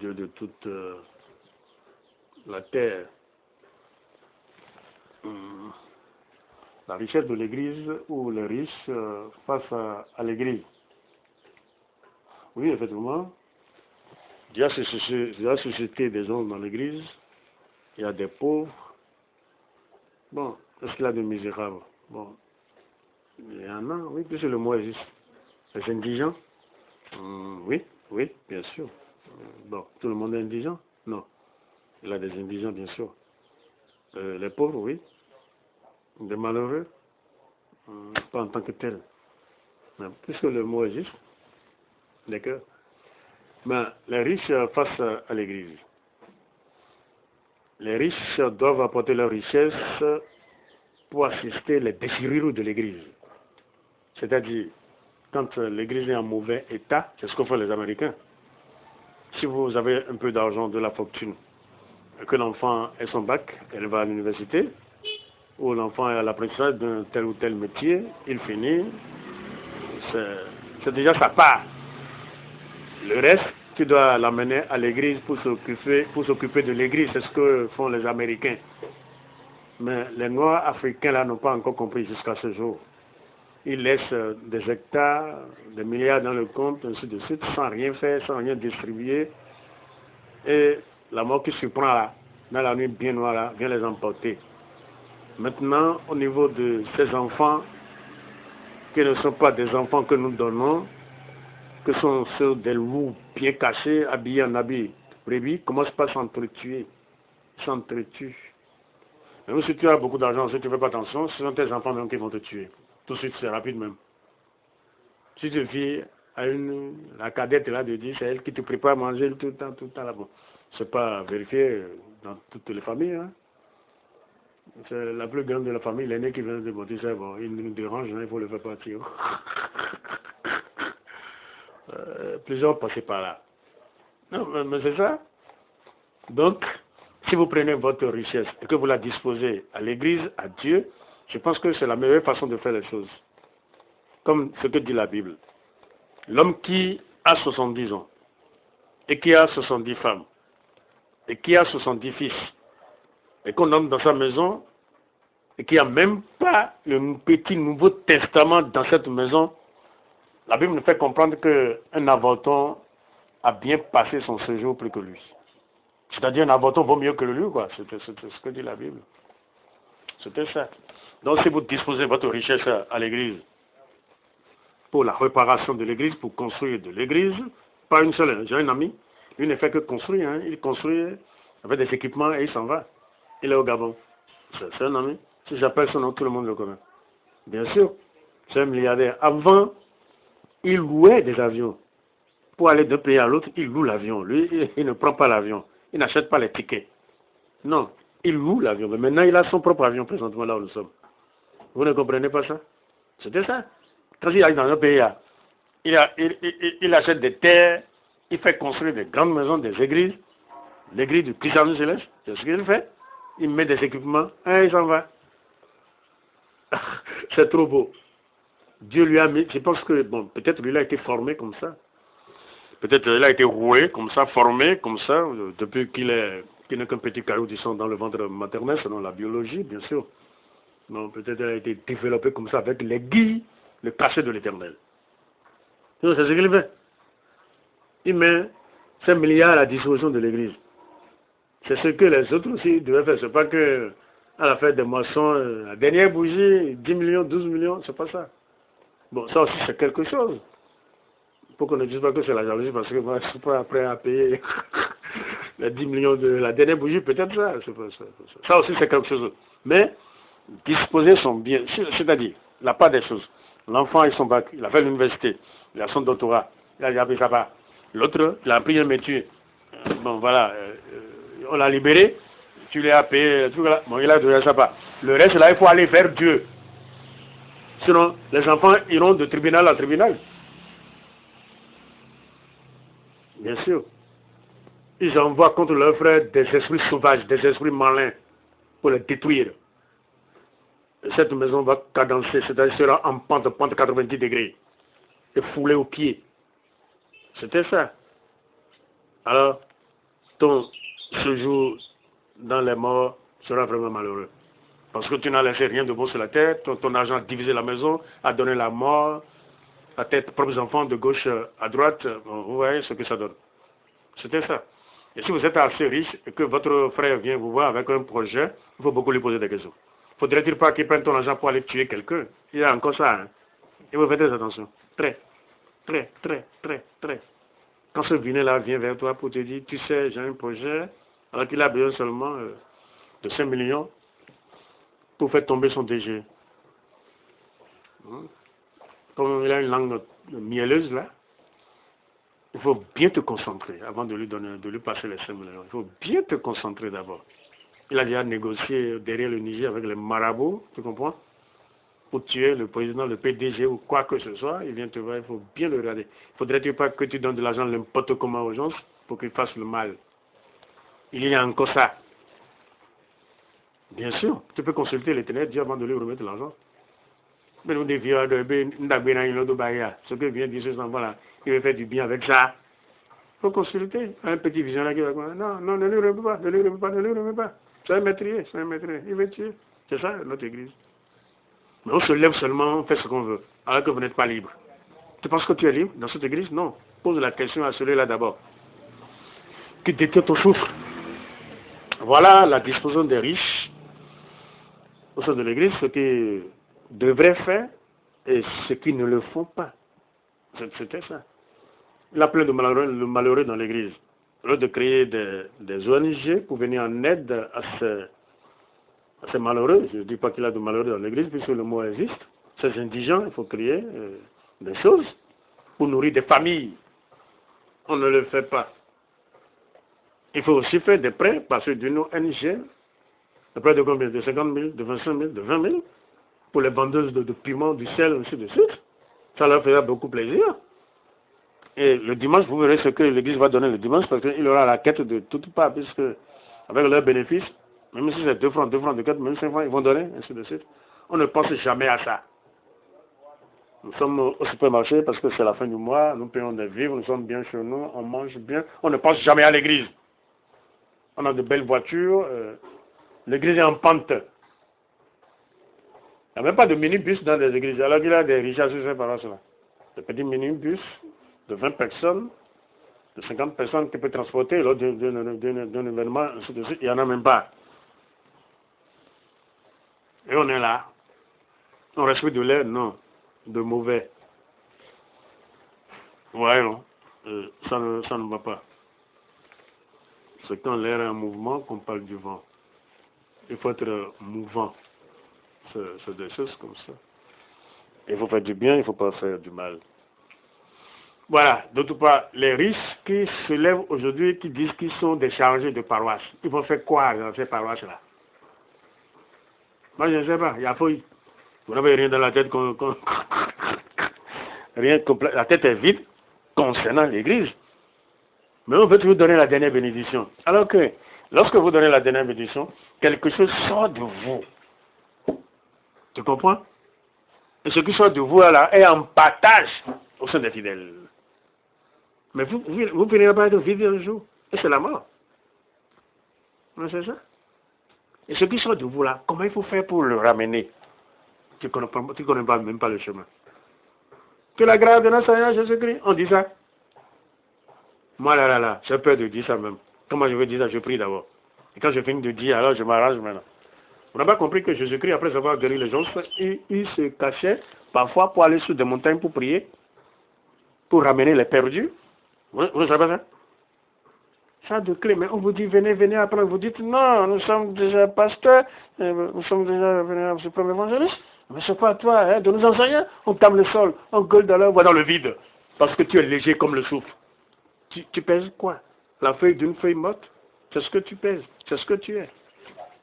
Dieu de toute la terre. La richesse de l'Église ou les riches face à l'Église. Oui, effectivement. Dieu a suscité des hommes dans l'Église. Il y a des pauvres. Bon, est-ce qu'il y a des misérables? Bon, il y en a, oui, puisque le mot existe. Les indigents? Oui, oui, bien sûr. Bon, tout le monde est indigent? Non. Il y a des indigents, bien sûr. Les pauvres, oui. Des malheureux? Pas en tant que tels. Mais puisque le mot existe, d'accord. Mais les riches face à l'Église. Les riches doivent apporter leur richesse pour assister les déchirures de l'Église. C'est-à-dire, quand l'Église est en mauvais état, c'est ce que font les Américains. Si vous avez un peu d'argent, de la fortune, et que l'enfant ait son bac, elle va à l'université, ou l'enfant est à l'apprentissage d'un tel ou tel métier, il finit, c'est déjà sa part. Le reste, tu dois l'amener à l'église pour s'occuper de l'église. C'est ce que font les Américains. Mais les Noirs africains là n'ont pas encore compris jusqu'à ce jour. Ils laissent des hectares, des milliards dans le compte, ainsi de suite, sans rien faire, sans rien distribuer. Et la mort qui surprend là, dans la nuit bien noire là, vient les emporter. Maintenant, au niveau de ces enfants, qui ne sont pas des enfants que nous donnons, que sont ceux des loups bien cachés, habillés en habits de brebis, commencent pas à s'entretuer. S'entretuent. Même si tu as beaucoup d'argent, si tu ne fais pas attention, ce sont tes enfants même qui vont te tuer. Tout de suite, c'est rapide même. Si tu vis à la cadette là de dire, c'est elle qui te prépare à manger tout le temps là. Bon, c'est pas vérifié dans toutes les familles. Hein. C'est la plus grande de la famille, l'aîné qui vient de monter, c'est bon, il nous dérange, hein, il faut le faire partir. Plusieurs passaient par là. Non, mais c'est ça. Donc, si vous prenez votre richesse et que vous la disposez à l'Église, à Dieu, je pense que c'est la meilleure façon de faire les choses. Comme ce que dit la Bible. L'homme qui a 70 ans, et qui a 70 femmes, et qui a 70 fils, et qu'on nomme dans sa maison, et qui n'a même pas le petit Nouveau Testament dans cette maison, la Bible nous fait comprendre qu'un avorton a bien passé son séjour plus que lui. C'est-à-dire un avorton vaut mieux que lui, quoi. C'est ce que dit la Bible. C'était ça. Donc si vous disposez votre richesse à l'Église, pour la réparation de l'Église, pour construire de l'Église, pas une seule. J'ai un ami, lui ne fait que construire. Hein. Il construit avec des équipements et il s'en va. Il est au Gabon. C'est un ami. Si j'appelle son nom, tout le monde le connaît. Bien sûr, c'est un milliardaire. Avant, il louait des avions. Pour aller d'un pays à l'autre, il loue l'avion. Lui, il ne prend pas l'avion. Il n'achète pas les tickets. Non, il loue l'avion. Mais maintenant, il a son propre avion présentement là où nous sommes. Vous ne comprenez pas ça? C'était ça. Quand il arrive dans un pays, il achète des terres, il fait construire des grandes maisons, des églises, l'église du Christ céleste, c'est ce qu'il fait. Il met des équipements, et il s'en va. C'est trop beau. Dieu lui a mis, je pense que, bon, peut-être lui a été formé comme ça. Peut-être il a été roué comme ça, formé comme ça, depuis qu'il n'est qu'un petit caillou du sang dans le ventre maternel, selon la biologie, bien sûr. Non, peut-être il a été développé comme ça avec l'aiguille, le cachet de l'éternel. C'est ce qu'il fait. Il met 5 milliards à la disposition de l'Église. C'est ce que les autres aussi devaient faire. C'est pas que à la fête des moissons, la dernière bougie, 10 millions, 12 millions, c'est pas ça. Bon, ça aussi c'est quelque chose. Pour qu'on ne dise pas que c'est la jalousie, parce que moi je suis pas prêt à payer les 10 millions de la dernière bougie, peut-être ça. Ça aussi c'est quelque chose. Mais disposer son bien, c'est-à-dire la part des choses. L'enfant a son bac, il a fait l'université, il a son doctorat, il a déjà pris sa part. L'autre, il a pris un métier. Bon voilà, on l'a libéré, tu lui as payé, tout là. Bon, il a déjà sa part. Le reste là, il faut aller vers Dieu. Sinon, les enfants iront de tribunal à tribunal. Bien sûr. Ils envoient contre leurs frères des esprits sauvages, des esprits malins, pour les détruire. Cette maison va cadencer, c'est-à-dire sera en pente 90 degrés, et foulée aux pieds. C'était ça. Alors, ton séjour dans les morts sera vraiment malheureux. Parce que tu n'as laissé rien de bon sur la terre, ton argent a divisé la maison, a donné la mort à tes propres enfants de gauche à droite. Bon, vous voyez ce que ça donne. C'était ça. Et si vous êtes assez riche et que votre frère vient vous voir avec un projet, il faut beaucoup lui poser des questions. Faudrait-il pas qu'il prenne ton argent pour aller tuer quelqu'un? Il y a encore ça. Hein? Et vous faites très attention. Très. Quand ce vilain-là vient vers toi pour te dire, tu sais, j'ai un projet, alors qu'il a besoin seulement de 5 millions pour faire tomber son DG. Comme il a une langue mielleuse là, il faut bien te concentrer avant de lui passer les 5 millions. Il faut bien te concentrer d'abord. Il a déjà négocié derrière le Niger avec les marabouts, tu comprends? Pour tuer le président, le PDG ou quoi que ce soit, il vient te voir, il faut bien le regarder. Il faudrait pas que tu donnes de l'argent n'importe comment aux gens pour qu'ils fassent le mal. Il y a encore ça. Bien sûr, tu peux consulter l'Éternel Dieu avant de lui remettre l'argent. Mais nous dévions ce que vient dire ce enfant-là, il veut faire du bien avec ça. Il faut consulter. Un petit visionnaire qui va dire, non, ne lui remets pas. C'est un maîtrier. Il veut tuer. C'est ça notre église. Mais on se lève seulement, on fait ce qu'on veut, alors que vous n'êtes pas libre. Tu penses que tu es libre dans cette église? Non. Pose la question à celui-là d'abord. Qui détient ton souffle. Voilà la disposition des riches au sein de l'église, ce qu'ils devraient faire et ce qu'ils ne le font pas. C'était ça. Il y a plein de malheureux dans l'église. Au lieu de créer des ONG pour venir en aide à ces malheureux, je ne dis pas qu'il y a de malheureux dans l'église, puisque le mot existe. Ces indigents, il faut créer des choses pour nourrir des familles. On ne le fait pas. Il faut aussi faire des prêts, parce que d'une ONG, des prêts de combien? De 50 000, de 25 000, de 20 000, pour les vendeuses de piment, du sel, ainsi de suite. Ça leur fera beaucoup plaisir. Et le dimanche, vous verrez ce que l'église va donner le dimanche, parce qu'il aura la quête de toutes parts, puisque avec leurs bénéfices, même si c'est 2 francs, 2 francs, 2 4, même 5 francs, ils vont donner, ainsi de suite. On ne pense jamais à ça. Nous sommes au supermarché parce que c'est la fin du mois, nous payons des vivres, nous sommes bien chez nous, on mange bien. On ne pense jamais à l'église. On a de belles voitures, l'église est en pente. Il n'y a même pas de minibus dans les églises, alors qu'il y a des richesses sur ces paroisses-là. Des petits minibus de 20 personnes, de 50 personnes qui peuvent transporter lors d'un événement, ainsi de suite. Il n'y en a même pas. Et on est là. On respecte de l'air? Non. De mauvais. Ouais, non. Ça ne va pas. C'est quand l'air est en mouvement qu'on parle du vent. Il faut être mouvant. C'est des choses comme ça. Il faut faire du bien, il ne faut pas faire du mal. Voilà. D'autre part, les riches qui se lèvent aujourd'hui, qui disent qu'ils sont des chargés de paroisse. Ils vont faire quoi dans ces paroisses-là? Moi, je ne sais pas. Il y a fouille. Vous n'avez rien dans la tête. Rien complet. La tête est vide concernant l'église. Mais on veut toujours donner la dernière bénédiction. Alors que, lorsque vous donnez la dernière bénédiction, quelque chose sort de vous. Tu comprends? Et ce qui sort de vous, là, est en partage au sein des fidèles. Mais vous finirez pas de vivre un jour. Et c'est la mort. C'est ça? Et ce qui sort de vous, là, comment il faut faire pour le ramener? Tu connais pas, même pas le chemin. Que la grâce de notre Seigneur Jésus-Christ, on dit ça. Moi, là, j'ai peur de dire ça même. Comment je veux dire ça? Je prie d'abord. Et quand je finis de dire, alors je m'arrange maintenant. On n'a pas compris que Jésus-Christ, après avoir guéri les gens, il se cachait parfois pour aller sur des montagnes pour prier, pour ramener les perdus. Vous ne savez pas ça? Ça de clé, mais on vous dit venez, après vous dites non, nous sommes déjà pasteurs, nous sommes déjà venus au premier évangéliste. Mais c'est pas à toi hein, de nous enseigner. On tame le sol, on gueule dans voix dans le vide, parce que tu es léger comme le souffle. Tu pèses quoi? La feuille d'une feuille morte? C'est ce que tu pèses, c'est ce que tu es.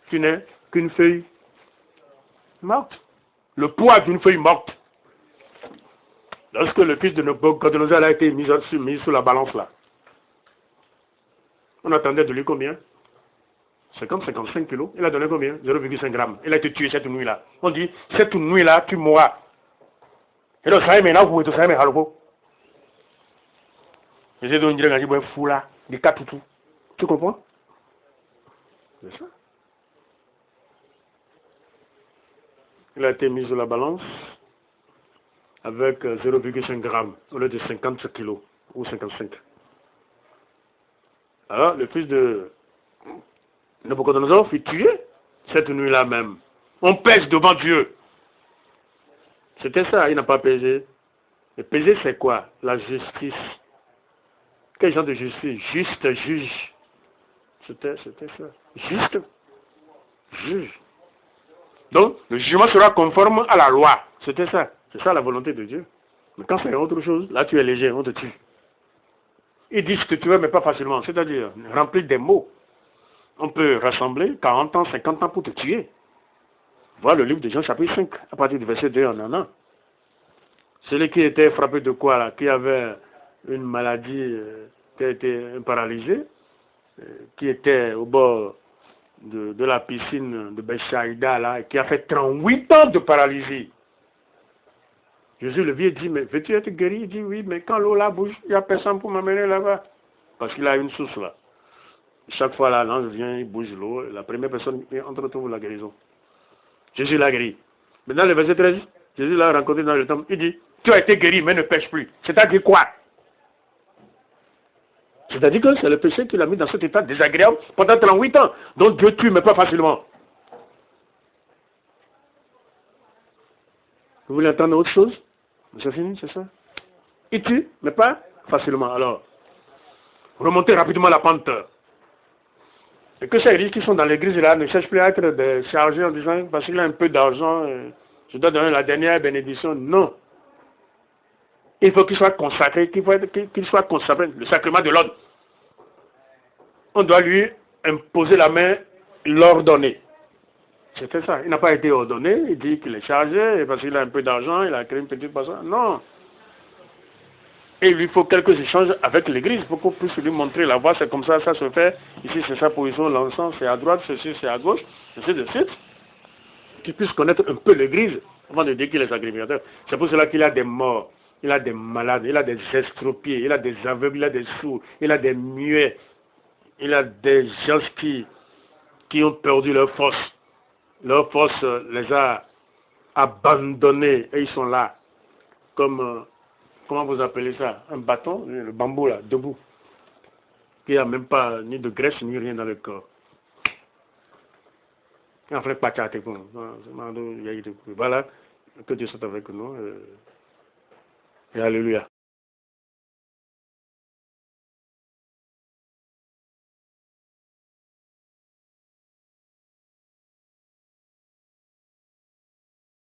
Tu n'es qu'une feuille morte. Le poids d'une feuille morte. Lorsque le fils de Nabuchodonosor a été mis sous la balance là, on attendait de lui combien? 55 kilos. Il a donné combien? 0,5 grammes. Il a été tué cette nuit-là. On dit, cette nuit-là, tu mourras. Et donc, ça y est maintenant, vous êtes ça y est, et c'est donc, je fou là, des katoutou. Tu comprends? C'est ça. Il a été mis sur la balance avec 0,5 grammes au lieu de 50 kilos ou 55. Alors, le fils de Nabucodonosor fut tué cette nuit-là même. On pèse devant Dieu. C'était ça, il n'a pas pesé. Et peser, c'est quoi? La justice. Quel genre de justice? Juste juge. C'était ça. Juste juge. Donc, le jugement sera conforme à la loi. C'était ça. C'est ça la volonté de Dieu. Mais quand c'est autre chose, là tu es léger, on te tue. Ils disent que tu veux, mais pas facilement. C'est-à-dire, remplir des mots. On peut rassembler 40 ans, 50 ans pour te tuer. Voilà le livre de Jean chapitre 5. À partir du verset 2, on en a. Celui qui était frappé de quoi là? Qui avait une maladie, qui a été paralysé, qui était au bord de la piscine de Bethsaïda là, et qui a fait 38 ans de paralysie. Jésus le vieux dit, mais veux-tu être guéri? Il dit oui, mais quand l'eau là bouge, il n'y a personne pour m'amener là-bas. Parce qu'il a une source là. Chaque fois là, l'ange vient, il bouge l'eau, la première personne trouve la guérison. Jésus l'a guéri. Maintenant le verset 13, Jésus l'a rencontré dans le temple, il dit, tu as été guéri, mais ne pêche plus. C'est-à-dire quoi? C'est-à-dire que c'est le péché qui l'a mis dans cet état désagréable pendant 38 ans. Donc Dieu tue, mais pas facilement. Vous voulez entendre autre chose? C'est fini, c'est ça? Il tue, mais pas facilement. Alors, remontez rapidement la pente. Et que ces riches qui sont dans l'église là ne cherchent plus à être chargés en disant parce qu'il a un peu d'argent, je dois donner la dernière bénédiction. Non. Il faut qu'il soit consacré, qu'il soit consacré, le sacrement de l'ordre. On doit lui imposer la main, l'ordonner. C'était ça. Il n'a pas été ordonné, il dit qu'il est chargé, parce qu'il a un peu d'argent, il a créé une petite personne. Non. Et il lui faut quelques échanges avec l'église pour qu'on puisse lui montrer la voie, c'est comme ça, ça se fait. Ici, c'est sa position, l'encens, c'est à droite, ceci, c'est à gauche, ainsi de suite. Qu'il puisse connaître un peu l'église avant de dire qu'il est sacrificateur. C'est pour cela qu'il a des morts, il a des malades, il a des estropiés, il a des aveugles, il a des sourds, il a des muets, il a des gens qui ont perdu leur force. Leur force les a abandonnés et ils sont là. Comme, comment vous appelez ça? Un bâton, le bambou là, debout. Qui n'a même pas ni de graisse ni rien dans le corps. Voilà, que Dieu soit avec nous. Et alléluia.